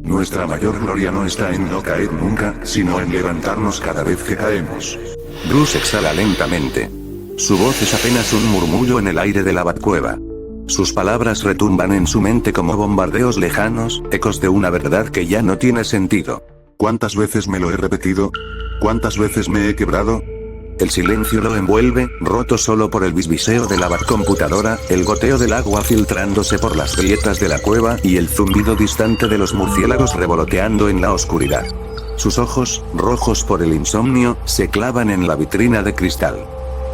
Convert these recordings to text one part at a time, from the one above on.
Nuestra mayor gloria no está en no caer nunca, sino en levantarnos cada vez que caemos. Bruce exhala lentamente. Su voz es apenas un murmullo en el aire de la Batcueva. Sus palabras retumban en su mente como bombardeos lejanos, ecos de una verdad que ya no tiene sentido. ¿Cuántas veces me lo he repetido? ¿Cuántas veces me he quebrado? El silencio lo envuelve, roto solo por el bisbiseo de la batcomputadora, el goteo del agua filtrándose por las grietas de la cueva y el zumbido distante de los murciélagos revoloteando en la oscuridad. Sus ojos, rojos por el insomnio, se clavan en la vitrina de cristal.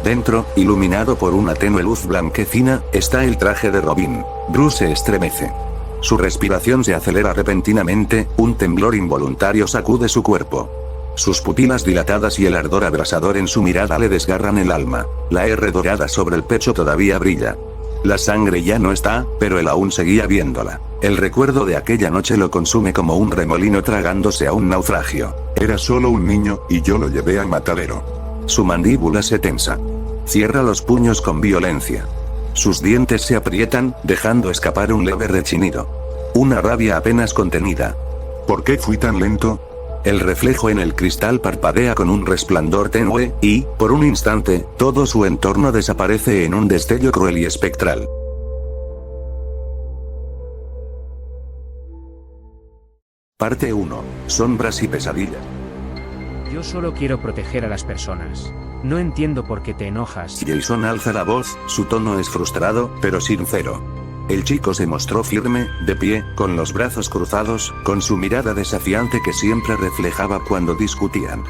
Dentro, iluminado por una tenue luz blanquecina, está el traje de Robin. Bruce se estremece. Su respiración se acelera repentinamente, un temblor involuntario sacude su cuerpo. Sus pupilas dilatadas y el ardor abrasador en su mirada le desgarran el alma. La R dorada sobre el pecho todavía brilla. La sangre ya no está, pero él aún seguía viéndola. El recuerdo de aquella noche lo consume como un remolino tragándose a un naufragio. Era solo un niño, y yo lo llevé al matadero. Su mandíbula se tensa. Cierra los puños con violencia. Sus dientes se aprietan, dejando escapar un leve rechinido. Una rabia apenas contenida. ¿Por qué fui tan lento? El reflejo en el cristal parpadea con un resplandor tenue, y, por un instante, todo su entorno desaparece en un destello cruel y espectral. Parte 1. Sombras y pesadillas. Yo solo quiero proteger a las personas. No entiendo por qué te enojas. Jason alza la voz, su tono es frustrado, pero sincero. El chico se mostró firme, de pie, con los brazos cruzados, con su mirada desafiante que siempre reflejaba cuando discutían.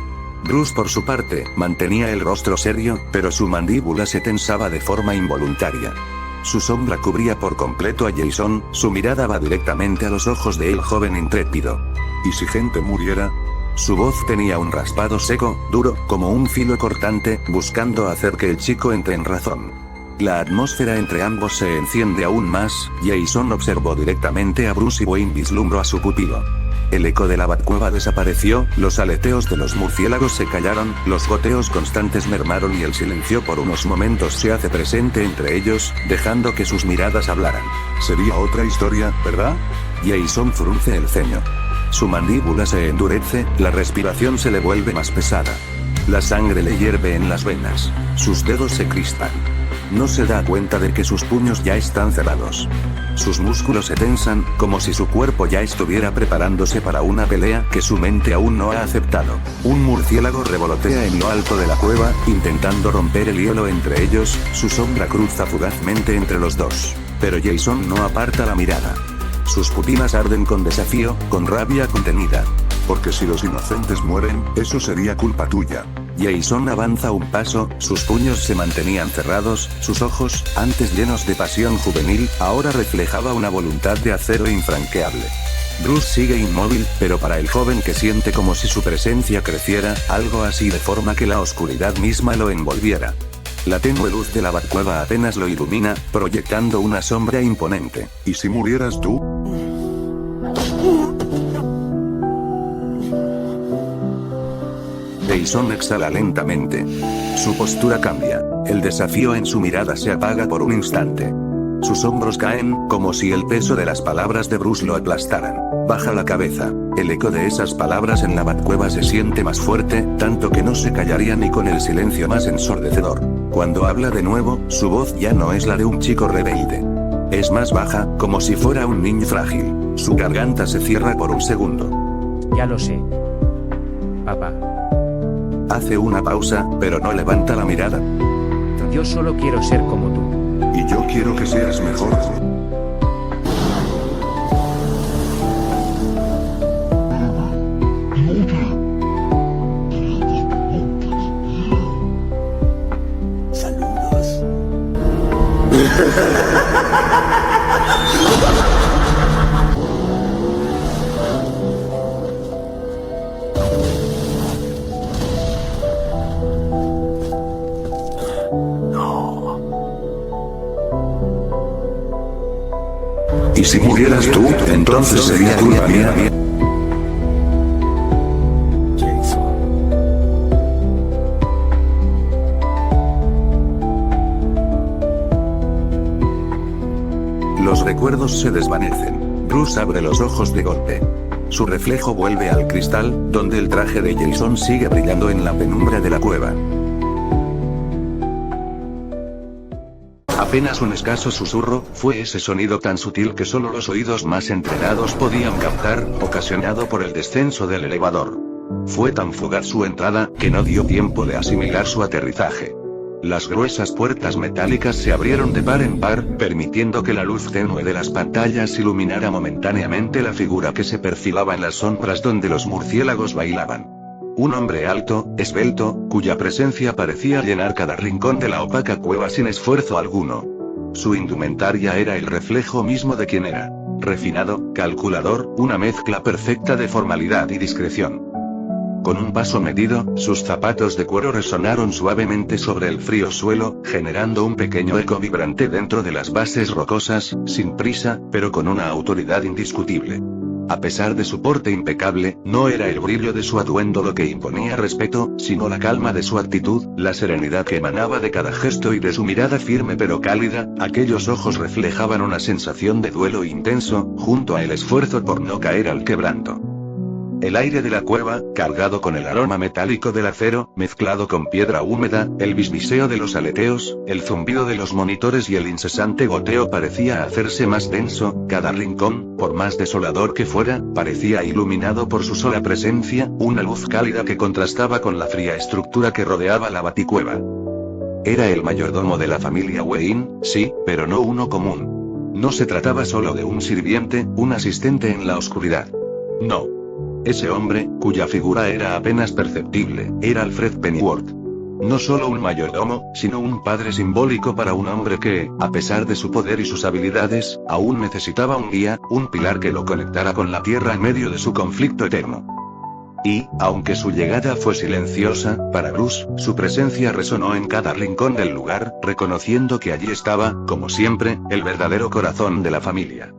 Bruce por su parte, mantenía el rostro serio, pero su mandíbula se tensaba de forma involuntaria. Su sombra cubría por completo a Jason, su mirada va directamente a los ojos de el joven intrépido. ¿Y si gente muriera? Su voz tenía un raspado seco, duro, como un filo cortante, buscando hacer que el chico entre en razón. La atmósfera entre ambos se enciende aún más. Jason observó directamente a Bruce y Wayne vislumbró a su pupilo. El eco de la Batcueva desapareció, los aleteos de los murciélagos se callaron, los goteos constantes mermaron y el silencio por unos momentos se hace presente entre ellos, dejando que sus miradas hablaran. Sería otra historia, ¿verdad? Jason frunce el ceño. Su mandíbula se endurece, la respiración se le vuelve más pesada. La sangre le hierve en las venas. Sus dedos se crispan. No se da cuenta de que sus puños ya están cerrados. Sus músculos se tensan, como si su cuerpo ya estuviera preparándose para una pelea que su mente aún no ha aceptado. Un murciélago revolotea en lo alto de la cueva, intentando romper el hielo entre ellos, su sombra cruza fugazmente entre los dos. Pero Jason no aparta la mirada. Sus pupilas arden con desafío, con rabia contenida. Porque si los inocentes mueren, eso sería culpa tuya. Jason avanza un paso, sus puños se mantenían cerrados, sus ojos, antes llenos de pasión juvenil, ahora reflejaba una voluntad de acero infranqueable. Bruce sigue inmóvil, pero para el joven que siente como si su presencia creciera, algo así de forma que la oscuridad misma lo envolviera. La tenue luz de la Batcueva apenas lo ilumina, proyectando una sombra imponente. ¿Y si murieras tú? Jason exhala lentamente. Su postura cambia. El desafío en su mirada se apaga por un instante. Sus hombros caen, como si el peso de las palabras de Bruce lo aplastaran. Baja la cabeza. El eco de esas palabras en la Batcueva se siente más fuerte, tanto que no se callaría ni con el silencio más ensordecedor. Cuando habla de nuevo, su voz ya no es la de un chico rebelde. Es más baja, como si fuera un niño frágil. Su garganta se cierra por un segundo. Ya lo sé. Papá. Hace una pausa, pero no levanta la mirada. Yo solo quiero ser como tú. Y yo quiero que seas mejor. Saludos. Y si murieras tú, entonces sería culpa mía. Los recuerdos se desvanecen. Bruce abre los ojos de golpe. Su reflejo vuelve al cristal, donde el traje de Jason sigue brillando en la penumbra de la cueva. Apenas un escaso susurro, fue ese sonido tan sutil que solo los oídos más entrenados podían captar, ocasionado por el descenso del elevador. Fue tan fugaz su entrada, que no dio tiempo de asimilar su aterrizaje. Las gruesas puertas metálicas se abrieron de par en par, permitiendo que la luz tenue de las pantallas iluminara momentáneamente la figura que se perfilaba en las sombras donde los murciélagos bailaban. Un hombre alto, esbelto, cuya presencia parecía llenar cada rincón de la opaca cueva sin esfuerzo alguno. Su indumentaria era el reflejo mismo de quien era. Refinado, calculador, una mezcla perfecta de formalidad y discreción. Con un paso medido, sus zapatos de cuero resonaron suavemente sobre el frío suelo, generando un pequeño eco vibrante dentro de las bases rocosas, sin prisa, pero con una autoridad indiscutible. A pesar de su porte impecable, no era el brillo de su atuendo lo que imponía respeto, sino la calma de su actitud, la serenidad que emanaba de cada gesto y de su mirada firme pero cálida. Aquellos ojos reflejaban una sensación de duelo intenso, junto a el esfuerzo por no caer al quebranto. El aire de la cueva, cargado con el aroma metálico del acero, mezclado con piedra húmeda, el bisbiseo de los aleteos, el zumbido de los monitores y el incesante goteo parecía hacerse más denso. Cada rincón, por más desolador que fuera, parecía iluminado por su sola presencia, una luz cálida que contrastaba con la fría estructura que rodeaba la baticueva. Era el mayordomo de la familia Wayne, sí, pero no uno común. No se trataba solo de un sirviente, un asistente en la oscuridad. No. Ese hombre, cuya figura era apenas perceptible, era Alfred Pennyworth. No solo un mayordomo, sino un padre simbólico para un hombre que, a pesar de su poder y sus habilidades, aún necesitaba un guía, un pilar que lo conectara con la tierra en medio de su conflicto eterno. Y, aunque su llegada fue silenciosa, para Bruce, su presencia resonó en cada rincón del lugar, reconociendo que allí estaba, como siempre, el verdadero corazón de la familia.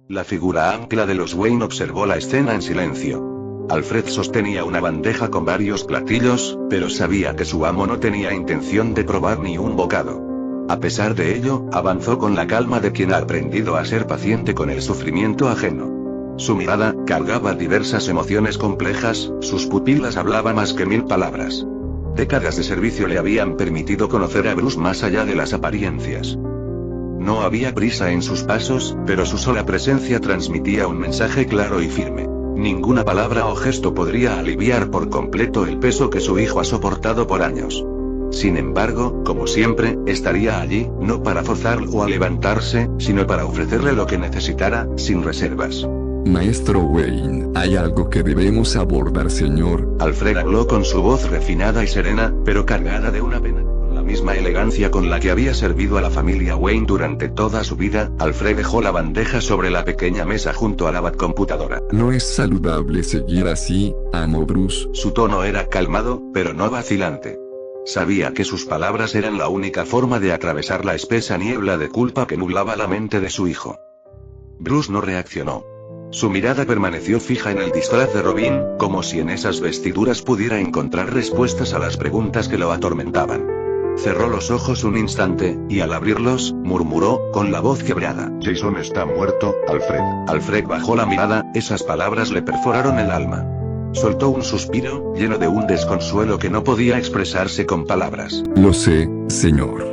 La figura ancla de los Wayne observó la escena en silencio. Alfred sostenía una bandeja con varios platillos, pero sabía que su amo no tenía intención de probar ni un bocado. A pesar de ello, avanzó con la calma de quien ha aprendido a ser paciente con el sufrimiento ajeno. Su mirada cargaba diversas emociones complejas, sus pupilas hablaban más que 1000 palabras. Décadas de servicio le habían permitido conocer a Bruce más allá de las apariencias. No había prisa en sus pasos, pero su sola presencia transmitía un mensaje claro y firme. Ninguna palabra o gesto podría aliviar por completo el peso que su hijo ha soportado por años. Sin embargo, como siempre, estaría allí, no para forzarlo a levantarse, sino para ofrecerle lo que necesitara, sin reservas. Maestro Wayne, hay algo que debemos abordar, señor. Alfred habló con su voz refinada y serena, pero cargada de una pena. Misma elegancia con la que había servido a la familia Wayne durante toda su vida, Alfred dejó la bandeja sobre la pequeña mesa junto a la batcomputadora. No es saludable seguir así, amo Bruce. Su tono era calmado, pero no vacilante. Sabía que sus palabras eran la única forma de atravesar la espesa niebla de culpa que nublaba la mente de su hijo. Bruce no reaccionó. Su mirada permaneció fija en el disfraz de Robin, como si en esas vestiduras pudiera encontrar respuestas a las preguntas que lo atormentaban. Cerró los ojos un instante, y al abrirlos, murmuró, con la voz quebrada. Jason está muerto, Alfred. Alfred bajó la mirada, esas palabras le perforaron el alma. Soltó un suspiro, lleno de un desconsuelo que no podía expresarse con palabras. Lo sé, señor.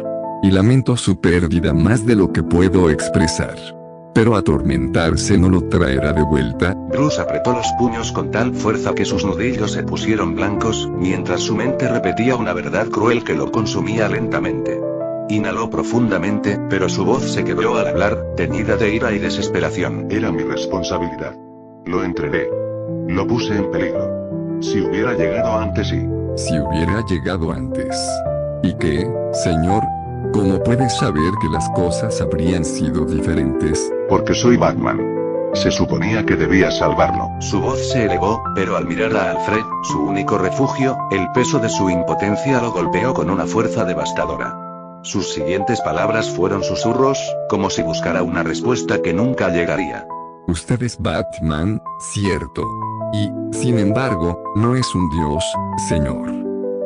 Y lamento su pérdida más de lo que puedo expresar. Pero atormentarse no lo traerá de vuelta. Bruce apretó los puños con tal fuerza que sus nudillos se pusieron blancos, mientras su mente repetía una verdad cruel que lo consumía lentamente. Inhaló profundamente, pero su voz se quebró al hablar, teñida de ira y desesperación. Era mi responsabilidad. Lo entregué. Lo puse en peligro. Si hubiera llegado antes y... Si hubiera llegado antes. ¿Y qué, señor? ¿Cómo puedes saber que las cosas habrían sido diferentes? Porque soy Batman. Se suponía que debía salvarlo. Su voz se elevó, pero al mirar a Alfred, su único refugio, el peso de su impotencia lo golpeó con una fuerza devastadora. Sus siguientes palabras fueron susurros, como si buscara una respuesta que nunca llegaría. Usted es Batman, cierto. Y, sin embargo, no es un dios, señor.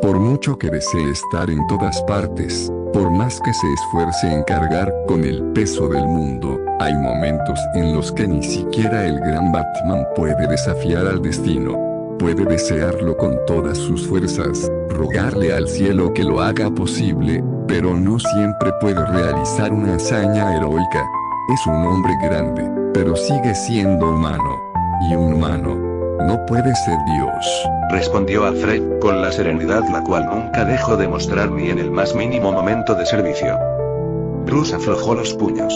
Por mucho que desee estar en todas partes, Por más que se esfuerce en cargar con el peso del mundo, hay momentos en los que ni siquiera el gran Batman puede desafiar al destino. Puede desearlo con todas sus fuerzas, rogarle al cielo que lo haga posible, pero no siempre puede realizar una hazaña heroica. Es un hombre grande, pero sigue siendo humano. Y un humano no puede ser Dios. Respondió Alfred, con la serenidad la cual nunca dejó de mostrar ni en el más mínimo momento de servicio. Bruce aflojó los puños.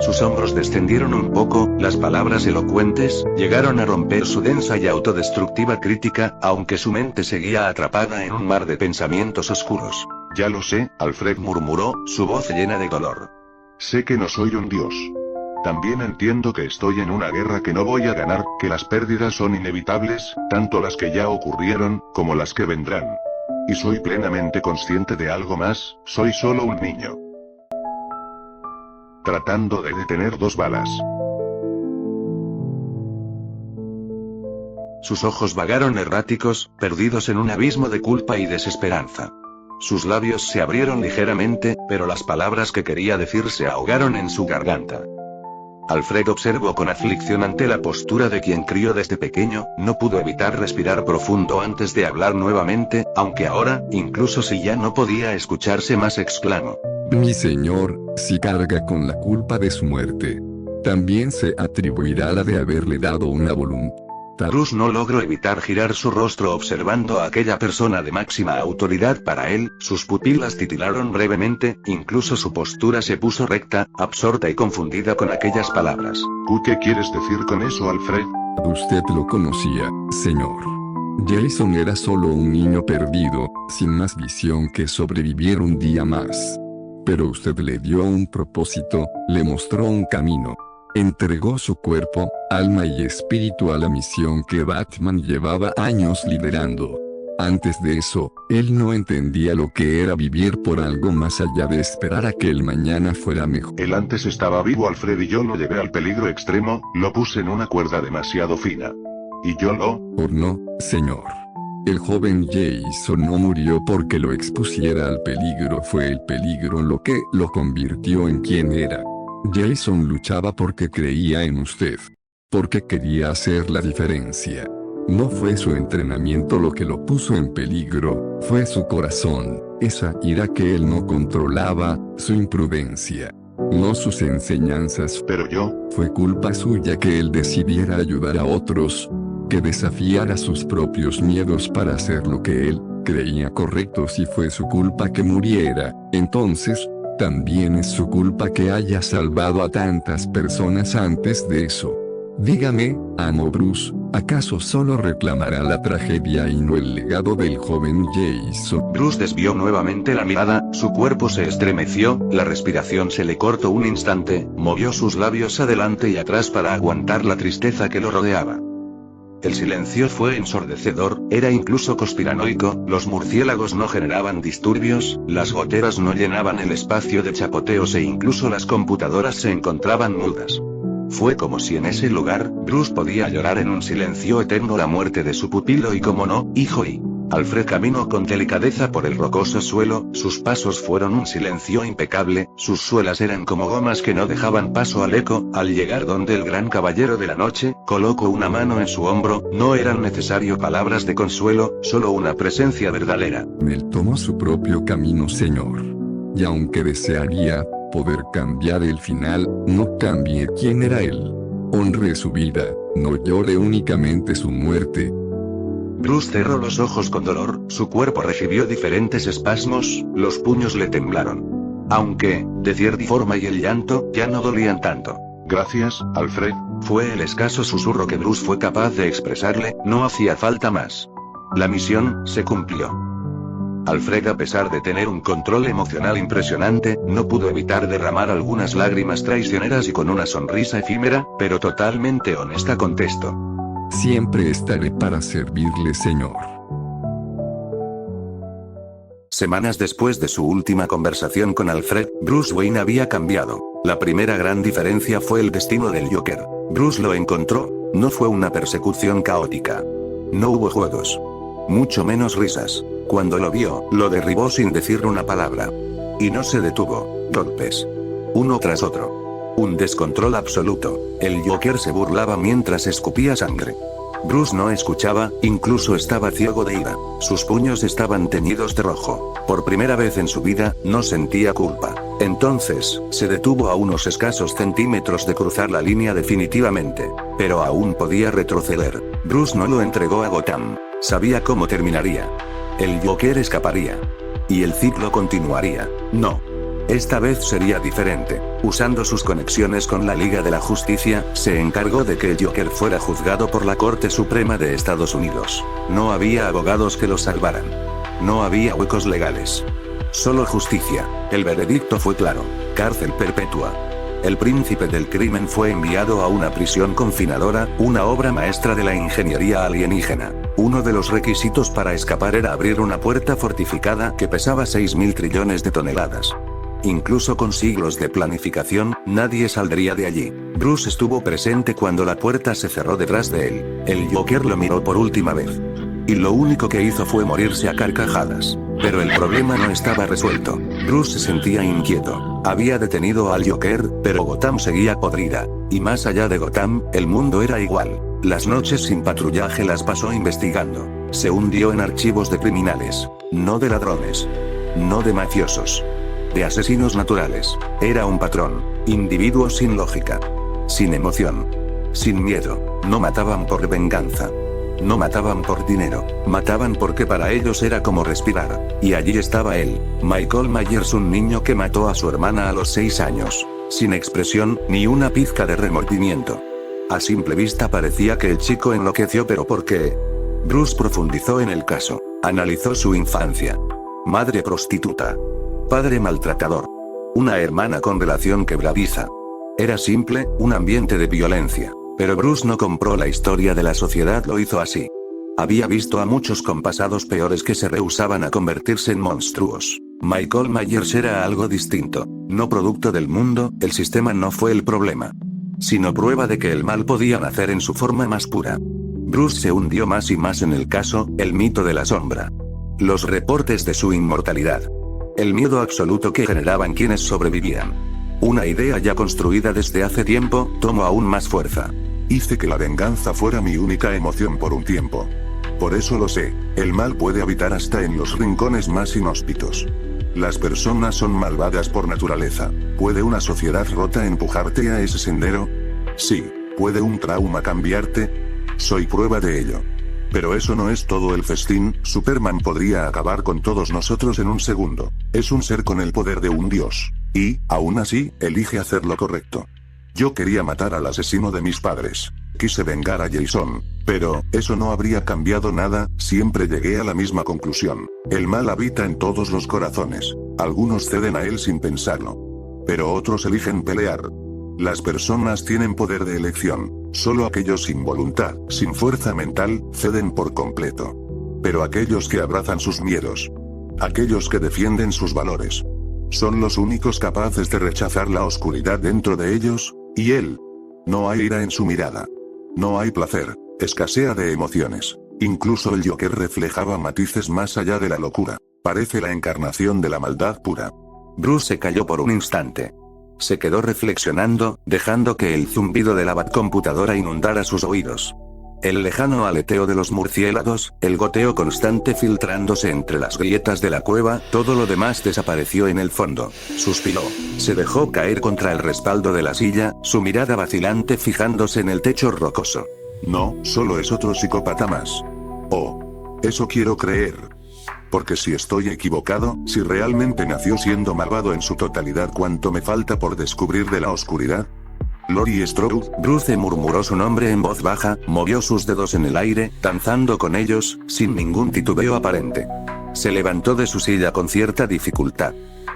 Sus hombros descendieron un poco, las palabras elocuentes llegaron a romper su densa y autodestructiva crítica, aunque su mente seguía atrapada en un mar de pensamientos oscuros. Ya lo sé, Alfred Murmuró, su voz llena de dolor. Sé que no soy un dios. También entiendo que estoy en una guerra que no voy a ganar, que las pérdidas son inevitables, tanto las que ya ocurrieron, como las que vendrán. Y soy plenamente consciente de algo más, soy solo un niño. Tratando de detener 2 balas. Sus ojos vagaron erráticos, perdidos en un abismo de culpa y desesperanza. Sus labios se abrieron ligeramente, pero las palabras que quería decir se ahogaron en su garganta. Alfred observó con aflicción ante la postura de quien crió desde pequeño, no pudo evitar respirar profundo antes de hablar nuevamente, aunque ahora, incluso si ya no podía escucharse más, exclamó. Mi señor, si carga con la culpa de su muerte, también se atribuirá la de haberle dado una voluntad. Bruce no logró evitar girar su rostro observando a aquella persona de máxima autoridad para él, sus pupilas titilaron brevemente, incluso su postura se puso recta, absorta y confundida con aquellas palabras. ¿Qué quieres decir con eso, Alfred? Usted lo conocía, señor. Jason era solo un niño perdido, sin más visión que sobrevivir un día más. Pero usted le dio un propósito, le mostró un camino. Entregó su cuerpo, alma y espíritu a la misión que Batman llevaba años liderando. Antes de eso, él no entendía lo que era vivir por algo más allá de esperar a que el mañana fuera mejor. Él antes estaba vivo, Alfred, y yo lo llevé al peligro extremo, lo puse en una cuerda demasiado fina. Y yo lo... ¿O no, señor? El joven Jason no murió porque lo expusiera al peligro, fue el peligro lo que lo convirtió en quien era. Jason luchaba porque creía en usted. Porque quería hacer la diferencia. No fue su entrenamiento lo que lo puso en peligro, fue su corazón, esa ira que él no controlaba, su imprudencia. No sus enseñanzas. Pero yo... Fue culpa suya que él decidiera ayudar a otros, que desafiara sus propios miedos para hacer lo que él creía correcto. Si fue su culpa que muriera, entonces... también es su culpa que haya salvado a tantas personas antes de eso. Dígame, amo Bruce, ¿acaso solo reclamará la tragedia y no el legado del joven Jason? Bruce desvió nuevamente la mirada, su cuerpo se estremeció, la respiración se le cortó un instante, movió sus labios adelante y atrás para aguantar la tristeza que lo rodeaba. El silencio fue ensordecedor, era incluso conspiranoico, los murciélagos no generaban disturbios, las goteras no llenaban el espacio de chapoteos e incluso las computadoras se encontraban mudas. Fue como si en ese lugar, Bruce podía llorar en un silencio eterno la muerte de su pupilo y como no, hijo y... Alfred caminó con delicadeza por el rocoso suelo, sus pasos fueron un silencio impecable, sus suelas eran como gomas que no dejaban paso al eco. Al llegar donde el gran caballero de la noche, colocó una mano en su hombro, no eran necesarias palabras de consuelo, solo una presencia verdadera. Él tomó su propio camino, señor. Y aunque desearía poder cambiar el final, no cambie quién era él. Honre su vida, no llore únicamente su muerte. Bruce cerró los ojos con dolor, su cuerpo recibió diferentes espasmos, los puños le temblaron. Aunque, de cierta forma y el llanto, ya no dolían tanto. Gracias, Alfred. Fue el escaso susurro que Bruce fue capaz de expresarle, no hacía falta más. La misión se cumplió. Alfred, a pesar de tener un control emocional impresionante, no pudo evitar derramar algunas lágrimas traicioneras y con una sonrisa efímera, pero totalmente honesta contestó. Siempre estaré para servirle, señor. Semanas después de su última conversación con Alfred, Bruce Wayne había cambiado. La primera gran diferencia fue el destino del Joker. Bruce lo encontró, no fue una persecución caótica. No hubo juegos. Mucho menos risas. Cuando lo vio, lo derribó sin decir una palabra. Y no se detuvo. Golpes. Uno tras otro. Un descontrol absoluto. El Joker se burlaba mientras escupía sangre. Bruce no escuchaba, incluso estaba ciego de ira. Sus puños estaban teñidos de rojo. Por primera vez en su vida, no sentía culpa. Entonces, se detuvo a unos escasos centímetros de cruzar la línea definitivamente. Pero aún podía retroceder. Bruce no lo entregó a Gotham. Sabía cómo terminaría. El Joker escaparía. Y el ciclo continuaría. No. Esta vez sería diferente. Usando sus conexiones con la Liga de la Justicia, se encargó de que el Joker fuera juzgado por la Corte Suprema de Estados Unidos. No había abogados que lo salvaran. No había huecos legales. Solo justicia. El veredicto fue claro. Cárcel perpetua. El príncipe del crimen fue enviado a una prisión confinadora, una obra maestra de la ingeniería alienígena. Uno de los requisitos para escapar era abrir una puerta fortificada que pesaba 6.000 trillones de toneladas. Incluso con siglos de planificación, nadie saldría de allí. Bruce estuvo presente cuando la puerta se cerró detrás de él. El Joker lo miró por última vez. Y lo único que hizo fue morirse a carcajadas. Pero el problema no estaba resuelto. Bruce se sentía inquieto. Había detenido al Joker, pero Gotham seguía podrida. Y más allá de Gotham, el mundo era igual. Las noches sin patrullaje las pasó investigando. Se hundió en archivos de criminales. No de ladrones. No de mafiosos. De asesinos naturales. Era un patrón. Individuos sin lógica. Sin emoción. Sin miedo. No mataban por venganza. No mataban por dinero. Mataban porque para ellos era como respirar. Y allí estaba él, Michael Myers, un niño que mató a su hermana a los 6 años. Sin expresión, ni una pizca de remordimiento. A simple vista parecía que el chico enloqueció, pero ¿por qué? Bruce profundizó en el caso. Analizó su infancia. Madre prostituta. Padre maltratador. Una hermana con relación quebradiza. Era simple, un ambiente de violencia. Pero Bruce no compró la historia de la sociedad, lo hizo así. Había visto a muchos con pasados peores que se rehusaban a convertirse en monstruos. Michael Myers era algo distinto. No producto del mundo, el sistema no fue el problema. Sino prueba de que el mal podía nacer en su forma más pura. Bruce se hundió más y más en el caso, el mito de la sombra. Los reportes de su inmortalidad. El miedo absoluto que generaban quienes sobrevivían. Una idea ya construida desde hace tiempo, tomó aún más fuerza. Hice que la venganza fuera mi única emoción por un tiempo. Por eso lo sé, el mal puede habitar hasta en los rincones más inhóspitos. Las personas son malvadas por naturaleza. ¿Puede una sociedad rota empujarte a ese sendero? Sí. ¿Puede un trauma cambiarte? Soy prueba de ello. Pero eso no es todo el festín. Superman podría acabar con todos nosotros en un segundo. Es un ser con el poder de un dios. Y, aún así, elige hacer lo correcto. Yo quería matar al asesino de mis padres. Quise vengar a Jason. Pero, eso no habría cambiado nada, siempre llegué a la misma conclusión. El mal habita en todos los corazones. Algunos ceden a él sin pensarlo. Pero otros eligen pelear. Las personas tienen poder de elección. Solo aquellos sin voluntad, sin fuerza mental, ceden por completo. Pero aquellos que abrazan sus miedos, aquellos que defienden sus valores, son los únicos capaces de rechazar la oscuridad dentro de ellos, y él. No hay ira en su mirada. No hay placer, escasea de emociones. Incluso el Joker reflejaba matices más allá de la locura. Parece la encarnación de la maldad pura. Bruce se calló por un instante. Se quedó reflexionando, dejando que el zumbido de la Batcomputadora inundara sus oídos. El lejano aleteo de los murciélagos, el goteo constante filtrándose entre las grietas de la cueva, todo lo demás desapareció en el fondo. Suspiró. Se dejó caer contra el respaldo de la silla, su mirada vacilante fijándose en el techo rocoso. No, solo es otro psicópata más. Oh. Eso quiero creer. Porque si estoy equivocado, si realmente nació siendo malvado en su totalidad, ¿cuánto me falta por descubrir de la oscuridad? Laurie Strode. Bruce murmuró su nombre en voz baja, movió sus dedos en el aire, danzando con ellos, sin ningún titubeo aparente. Se levantó de su silla con cierta dificultad.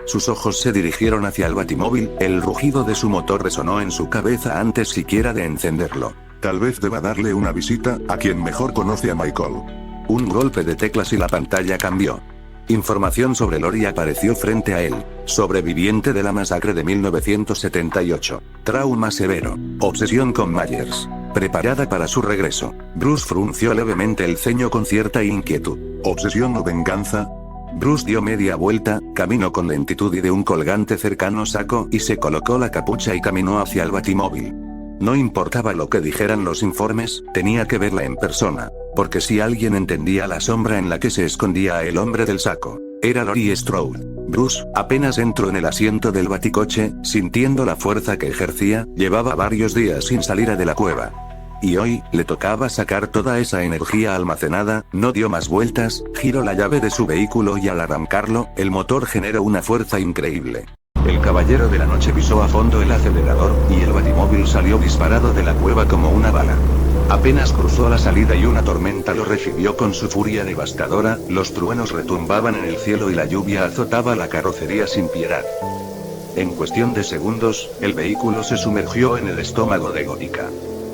Sus ojos se dirigieron hacia el batimóvil, el rugido de su motor resonó en su cabeza antes siquiera de encenderlo. Tal vez deba darle una visita, a quien mejor conoce a Michael. Un golpe de teclas y la pantalla cambió. Información sobre Laurie apareció frente a él. Sobreviviente de la masacre de 1978. Trauma severo. Obsesión con Myers. Preparada para su regreso. Bruce frunció levemente el ceño con cierta inquietud. ¿Obsesión o venganza? Bruce dio media vuelta, caminó con lentitud y de un colgante cercano sacó y se colocó la capucha y caminó hacia el batimóvil. No importaba lo que dijeran los informes, tenía que verla en persona, porque si alguien entendía la sombra en la que se escondía el hombre del saco, era Laurie Strode. Bruce apenas entró en el asiento del baticoche, sintiendo la fuerza que ejercía, llevaba varios días sin salir de la cueva. Y hoy, le tocaba sacar toda esa energía almacenada, no dio más vueltas, giró la llave de su vehículo y al arrancarlo, el motor generó una fuerza increíble. El caballero de la noche pisó a fondo el acelerador, y el batimóvil salió disparado de la cueva como una bala. Apenas cruzó la salida y una tormenta lo recibió con su furia devastadora, los truenos retumbaban en el cielo y la lluvia azotaba la carrocería sin piedad. En cuestión de segundos, el vehículo se sumergió en el estómago de Gótica.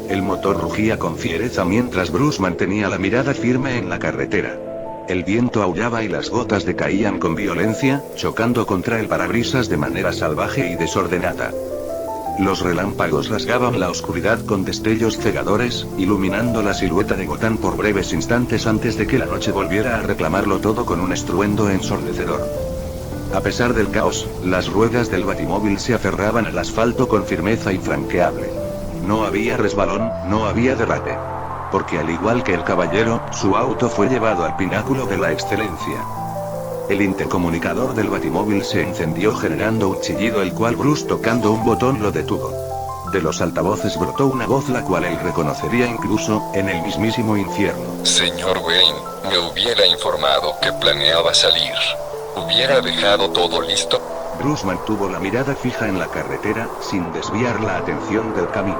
El motor rugía con fiereza mientras Bruce mantenía la mirada firme en la carretera. El viento aullaba y las gotas decaían con violencia, chocando contra el parabrisas de manera salvaje y desordenada. Los relámpagos rasgaban la oscuridad con destellos cegadores, iluminando la silueta de Gotham por breves instantes antes de que la noche volviera a reclamarlo todo con un estruendo ensordecedor. A pesar del caos, las ruedas del batimóvil se aferraban al asfalto con firmeza infranqueable. No había resbalón, no había derrape. Porque al igual que el caballero, su auto fue llevado al pináculo de la excelencia. El intercomunicador del batimóvil se encendió generando un chillido el cual Bruce tocando un botón lo detuvo. De los altavoces brotó una voz la cual él reconocería incluso, en el mismísimo infierno. Señor Wayne, me hubiera informado que planeaba salir. ¿Hubiera dejado todo listo? Bruce mantuvo la mirada fija en la carretera, sin desviar la atención del camino.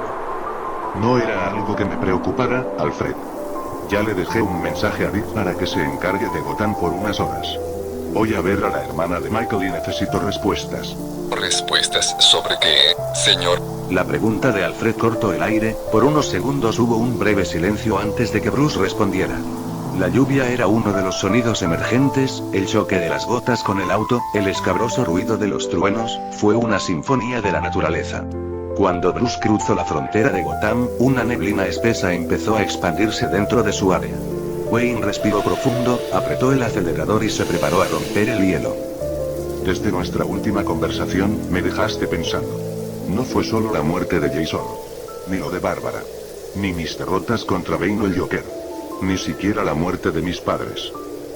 No era algo que me preocupara, Alfred. Ya le dejé un mensaje a Dick para que se encargue de Gotham por unas horas. Voy a ver a la hermana de Michael y necesito respuestas. ¿Respuestas sobre qué, señor? La pregunta de Alfred cortó el aire, por unos segundos hubo un breve silencio antes de que Bruce respondiera. La lluvia era uno de los sonidos emergentes, el choque de las gotas con el auto, el escabroso ruido de los truenos, fue una sinfonía de la naturaleza. Cuando Bruce cruzó la frontera de Gotham, una neblina espesa empezó a expandirse dentro de su área. Wayne respiró profundo, apretó el acelerador y se preparó a romper el hielo. Desde nuestra última conversación, me dejaste pensando. No fue solo la muerte de Jason. Ni lo de Bárbara. Ni mis derrotas contra Bane o el Joker. Ni siquiera la muerte de mis padres.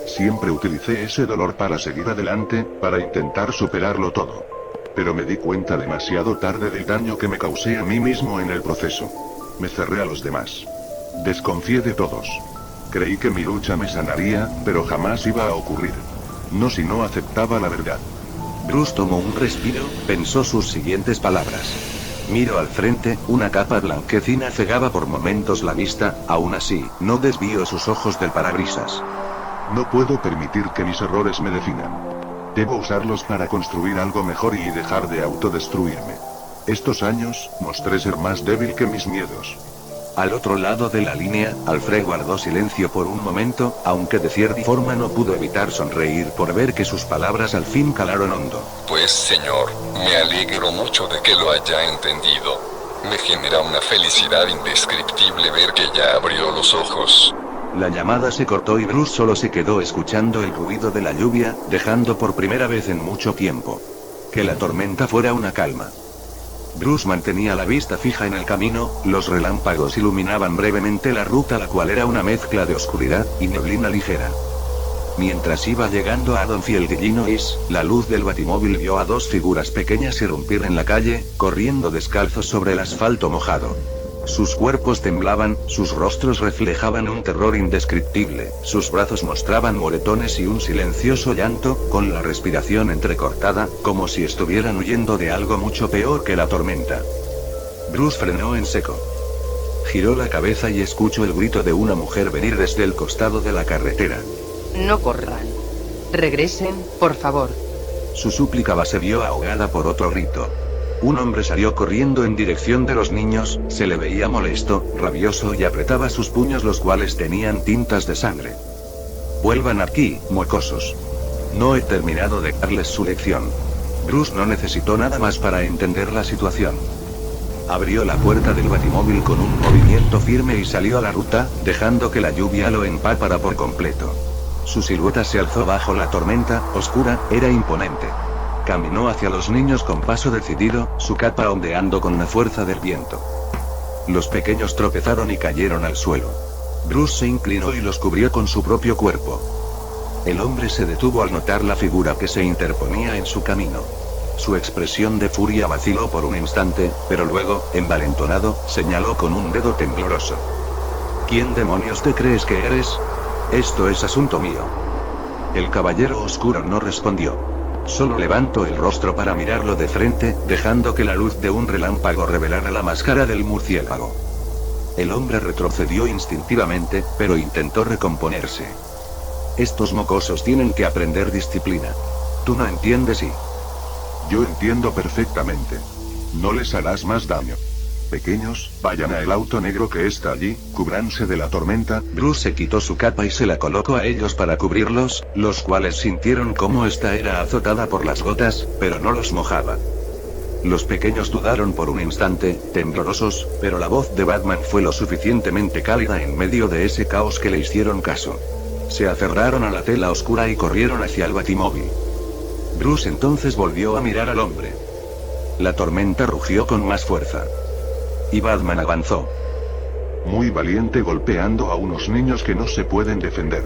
Siempre utilicé ese dolor para seguir adelante, para intentar superarlo todo. Pero me di cuenta demasiado tarde del daño que me causé a mí mismo en el proceso. Me cerré a los demás. Desconfié de todos. Creí que mi lucha me sanaría, pero jamás iba a ocurrir. No si no aceptaba la verdad. Bruce tomó un respiro, pensó sus siguientes palabras. Miró al frente, una capa blanquecina cegaba por momentos la vista, aún así, no desvió sus ojos del parabrisas. No puedo permitir que mis errores me definan. Debo usarlos para construir algo mejor y dejar de autodestruirme. Estos años, mostré ser más débil que mis miedos. Al otro lado de la línea, Alfred guardó silencio por un momento, aunque de cierta forma no pudo evitar sonreír por ver que sus palabras al fin calaron hondo. Pues señor, me alegro mucho de que lo haya entendido. Me genera una felicidad indescriptible ver que ya abrió los ojos. La llamada se cortó y Bruce solo se quedó escuchando el ruido de la lluvia, dejando por primera vez en mucho tiempo que la tormenta fuera una calma. Bruce mantenía la vista fija en el camino, los relámpagos iluminaban brevemente la ruta, la cual era una mezcla de oscuridad y neblina ligera. Mientras iba llegando a Donfield y Illinois, la luz del batimóvil vio a dos figuras pequeñas irrumpir en la calle, corriendo descalzos sobre el asfalto mojado. Sus cuerpos temblaban, sus rostros reflejaban un terror indescriptible, sus brazos mostraban moretones y un silencioso llanto, con la respiración entrecortada, como si estuvieran huyendo de algo mucho peor que la tormenta. Bruce frenó en seco. Giró la cabeza y escuchó el grito de una mujer venir desde el costado de la carretera. No corran. Regresen, por favor. Su súplica se vio ahogada por otro grito. Un hombre salió corriendo en dirección de los niños, se le veía molesto, rabioso y apretaba sus puños, los cuales tenían tintas de sangre. Vuelvan aquí, mocosos. No he terminado de darles su lección. Bruce no necesitó nada más para entender la situación. Abrió la puerta del batimóvil con un movimiento firme y salió a la ruta, dejando que la lluvia lo empapara por completo. Su silueta se alzó bajo la tormenta, oscura, era imponente. Caminó hacia los niños con paso decidido, su capa ondeando con la fuerza del viento. Los pequeños tropezaron y cayeron al suelo. Bruce se inclinó y los cubrió con su propio cuerpo. El hombre se detuvo al notar la figura que se interponía en su camino. Su expresión de furia vaciló por un instante, pero luego, envalentonado, señaló con un dedo tembloroso. ¿Quién demonios te crees que eres? Esto es asunto mío. El caballero oscuro no respondió. Solo levantó el rostro para mirarlo de frente, dejando que la luz de un relámpago revelara la máscara del murciélago. El hombre retrocedió instintivamente, pero intentó recomponerse. Estos mocosos tienen que aprender disciplina. ¿Tú no entiendes y...? Yo entiendo perfectamente. No les harás más daño. Pequeños, vayan al auto negro que está allí, cúbranse de la tormenta. Bruce se quitó su capa y se la colocó a ellos para cubrirlos, los cuales sintieron cómo esta era azotada por las gotas, pero no los mojaba. Los pequeños dudaron por un instante, temblorosos, pero la voz de Batman fue lo suficientemente cálida en medio de ese caos que le hicieron caso. Se aferraron a la tela oscura y corrieron hacia el batimóvil. Bruce entonces volvió a mirar al hombre. La tormenta rugió con más fuerza. Y Batman avanzó. Muy valiente golpeando a unos niños que no se pueden defender.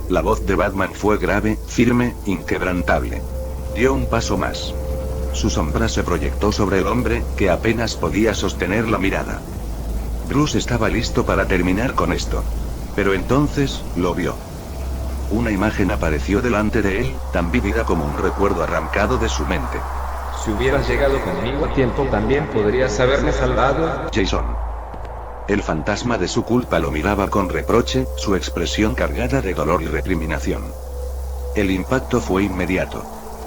La voz de Batman fue grave, firme, inquebrantable. Dio un paso más. Su sombra se proyectó sobre el hombre, que apenas podía sostener la mirada. Bruce estaba listo para terminar con esto. Pero entonces, lo vio. Una imagen apareció delante de él, tan vívida como un recuerdo arrancado de su mente. Si hubieras llegado conmigo a tiempo también podrías haberme salvado. Jason. El fantasma de su culpa lo miraba con reproche, su expresión cargada de dolor y recriminación. El impacto fue inmediato.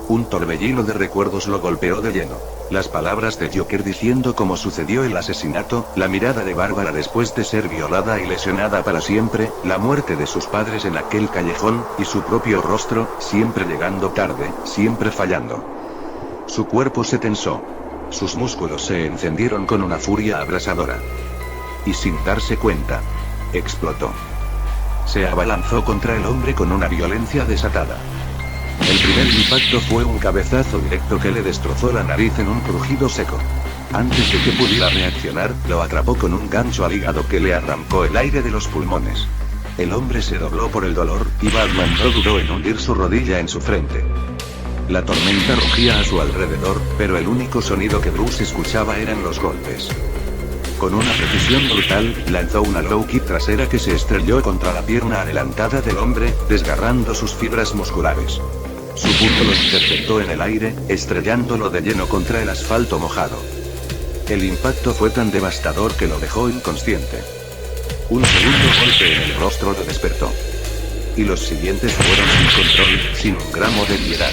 Un torbellino de recuerdos lo golpeó de lleno. Las palabras de Joker diciendo cómo sucedió el asesinato, la mirada de Bárbara después de ser violada y lesionada para siempre, la muerte de sus padres en aquel callejón, y su propio rostro, siempre llegando tarde, siempre fallando. Su cuerpo se tensó. Sus músculos se encendieron con una furia abrasadora. Y sin darse cuenta, explotó. Se abalanzó contra el hombre con una violencia desatada. El primer impacto fue un cabezazo directo que le destrozó la nariz en un crujido seco. Antes de que pudiera reaccionar, lo atrapó con un gancho al hígado que le arrancó el aire de los pulmones. El hombre se dobló por el dolor, y Batman no dudó en hundir su rodilla en su frente. La tormenta rugía a su alrededor, pero el único sonido que Bruce escuchaba eran los golpes. Con una precisión brutal, lanzó una low kick trasera que se estrelló contra la pierna adelantada del hombre, desgarrando sus fibras musculares. Su puño lo interceptó en el aire, estrellándolo de lleno contra el asfalto mojado. El impacto fue tan devastador que lo dejó inconsciente. Un segundo golpe en el rostro lo despertó. Y los siguientes fueron sin control, sin un gramo de piedad.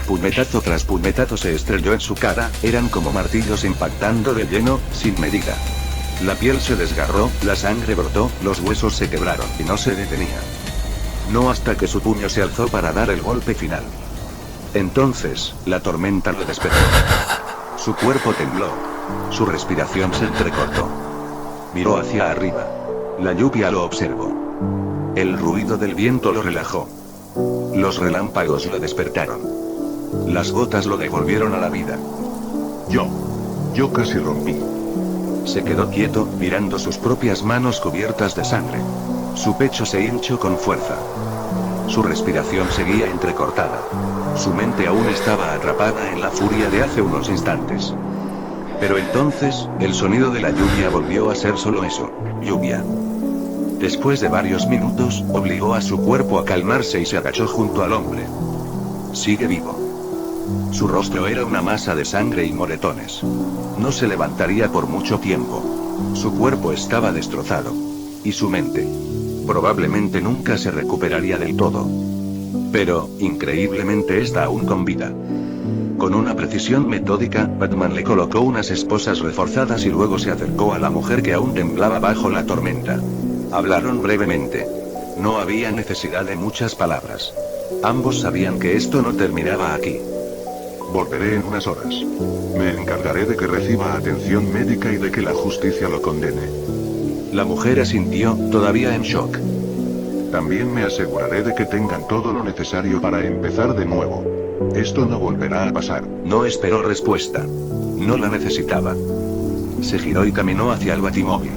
Puñetazo tras puñetazo se estrelló en su cara, eran como martillos impactando de lleno, sin medida. La piel se desgarró, la sangre brotó, los huesos se quebraron y no se detenía. No hasta que su puño se alzó para dar el golpe final. Entonces, la tormenta lo despertó. Su cuerpo tembló. Su respiración se entrecortó. Miró hacia arriba. La lluvia lo observó. El ruido del viento lo relajó. Los relámpagos lo despertaron. Las gotas lo devolvieron a la vida. Yo casi rompí. Se quedó quieto, mirando sus propias manos cubiertas de sangre. Su pecho se hinchó con fuerza. Su respiración seguía entrecortada. Su mente aún estaba atrapada en la furia de hace unos instantes. Pero entonces, el sonido de la lluvia volvió a ser solo eso, lluvia. Después de varios minutos, obligó a su cuerpo a calmarse y se agachó junto al hombre. Sigue vivo. Su rostro era una masa de sangre y moretones. No se levantaría por mucho tiempo. Su cuerpo estaba destrozado. Y su mente. Probablemente nunca se recuperaría del todo. Pero, increíblemente está aún con vida. Con una precisión metódica, Batman le colocó unas esposas reforzadas y luego se acercó a la mujer que aún temblaba bajo la tormenta. Hablaron brevemente. No había necesidad de muchas palabras. Ambos sabían que esto no terminaba aquí. Volveré en unas horas. Me encargaré de que reciba atención médica y de que la justicia lo condene. La mujer asintió, todavía en shock. También me aseguraré de que tengan todo lo necesario para empezar de nuevo. Esto no volverá a pasar. No esperó respuesta. No la necesitaba. Se giró y caminó hacia el batimóvil.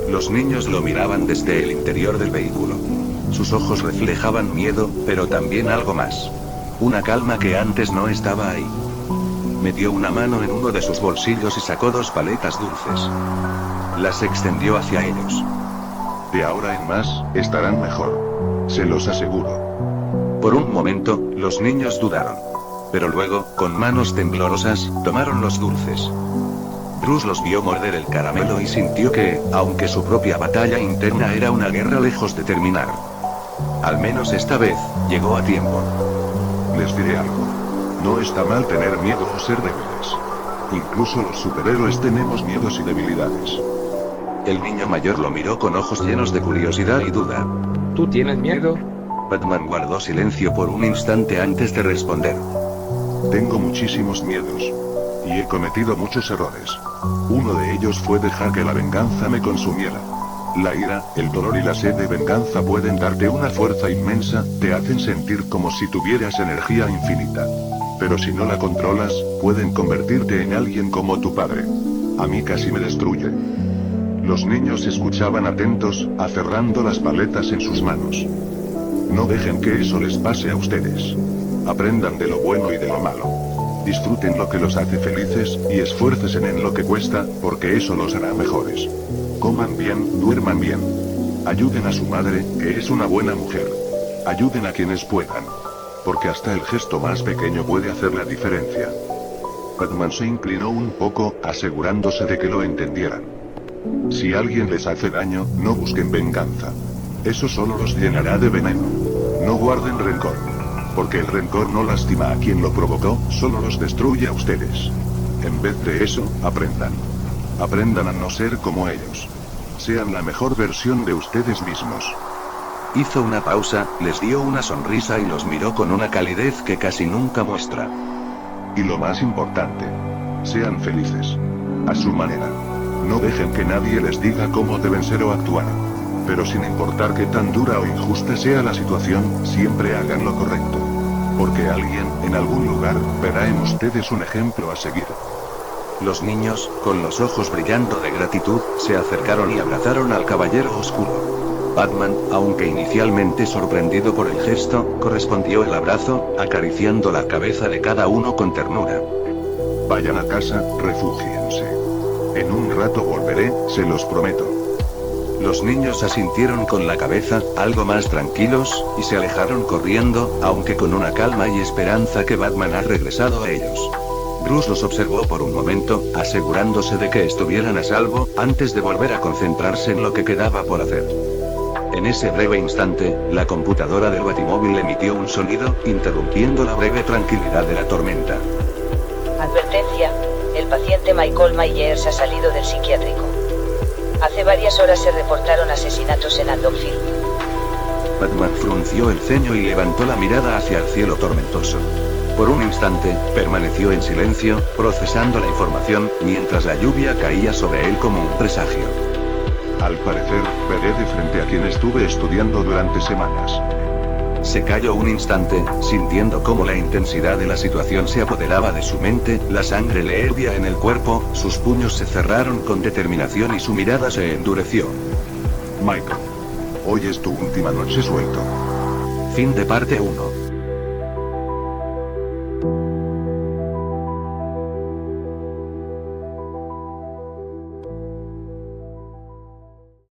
Los niños lo miraban desde el interior del vehículo. Sus ojos reflejaban miedo, pero también algo más. Una calma que antes no estaba ahí. Metió una mano en uno de sus bolsillos y sacó 2 paletas dulces. Las extendió hacia ellos. De ahora en más, estarán mejor. Se los aseguro. Por un momento, los niños dudaron. Pero luego, con manos temblorosas, tomaron los dulces. Bruce los vio morder el caramelo y sintió que, aunque su propia batalla interna era una guerra lejos de terminar, al menos esta vez, llegó a tiempo. Les diré algo. No está mal tener miedo o ser débiles. Incluso los superhéroes tenemos miedos y debilidades. El niño mayor lo miró con ojos llenos de curiosidad y duda. ¿Tú tienes miedo? Batman guardó silencio por un instante antes de responder. Tengo muchísimos miedos. Y he cometido muchos errores. Uno de ellos fue dejar que la venganza me consumiera. La ira, el dolor y la sed de venganza pueden darte una fuerza inmensa, te hacen sentir como si tuvieras energía infinita. Pero si no la controlas, pueden convertirte en alguien como tu padre. A mí casi me destruye. Los niños escuchaban atentos, aferrando las paletas en sus manos. No dejen que eso les pase a ustedes. Aprendan de lo bueno y de lo malo. Disfruten lo que los hace felices, y esfuércense en lo que cuesta, porque eso los hará mejores. Coman bien, duerman bien. Ayuden a su madre, que es una buena mujer. Ayuden a quienes puedan. Porque hasta el gesto más pequeño puede hacer la diferencia. Batman se inclinó un poco, asegurándose de que lo entendieran. Si alguien les hace daño, no busquen venganza. Eso solo los llenará de veneno. No guarden rencor. Porque el rencor no lastima a quien lo provocó, solo los destruye a ustedes. En vez de eso, aprendan. Aprendan a no ser como ellos. Sean la mejor versión de ustedes mismos. Hizo una pausa, les dio una sonrisa y los miró con una calidez que casi nunca muestra. Y lo más importante, sean felices. A su manera. No dejen que nadie les diga cómo deben ser o actuar. Pero sin importar qué tan dura o injusta sea la situación, siempre hagan lo correcto. Porque alguien, en algún lugar, verá en ustedes un ejemplo a seguir. Los niños, con los ojos brillando de gratitud, se acercaron y abrazaron al caballero oscuro. Batman, aunque inicialmente sorprendido por el gesto, correspondió el abrazo, acariciando la cabeza de cada uno con ternura. Vayan a casa, refúgiense. En un rato volveré, se los prometo. Los niños asintieron con la cabeza, algo más tranquilos, y se alejaron corriendo, aunque con una calma y esperanza que Batman ha regresado a ellos. Bruce los observó por un momento, asegurándose de que estuvieran a salvo, antes de volver a concentrarse en lo que quedaba por hacer. En ese breve instante, la computadora del batimóvil emitió un sonido, interrumpiendo la breve tranquilidad de la tormenta. Advertencia, el paciente Michael Myers ha salido del psiquiátrico. Hace varias horas se reportaron asesinatos en Haddonfield. Batman frunció el ceño y levantó la mirada hacia el cielo tormentoso. Por un instante, permaneció en silencio, procesando la información, mientras la lluvia caía sobre él como un presagio. Al parecer, veré de frente a quien estuve estudiando durante semanas. Se calló un instante, sintiendo cómo la intensidad de la situación se apoderaba de su mente, la sangre le hervía en el cuerpo, sus puños se cerraron con determinación y su mirada se endureció. Michael. Hoy es tu última noche suelto. Fin de parte 1.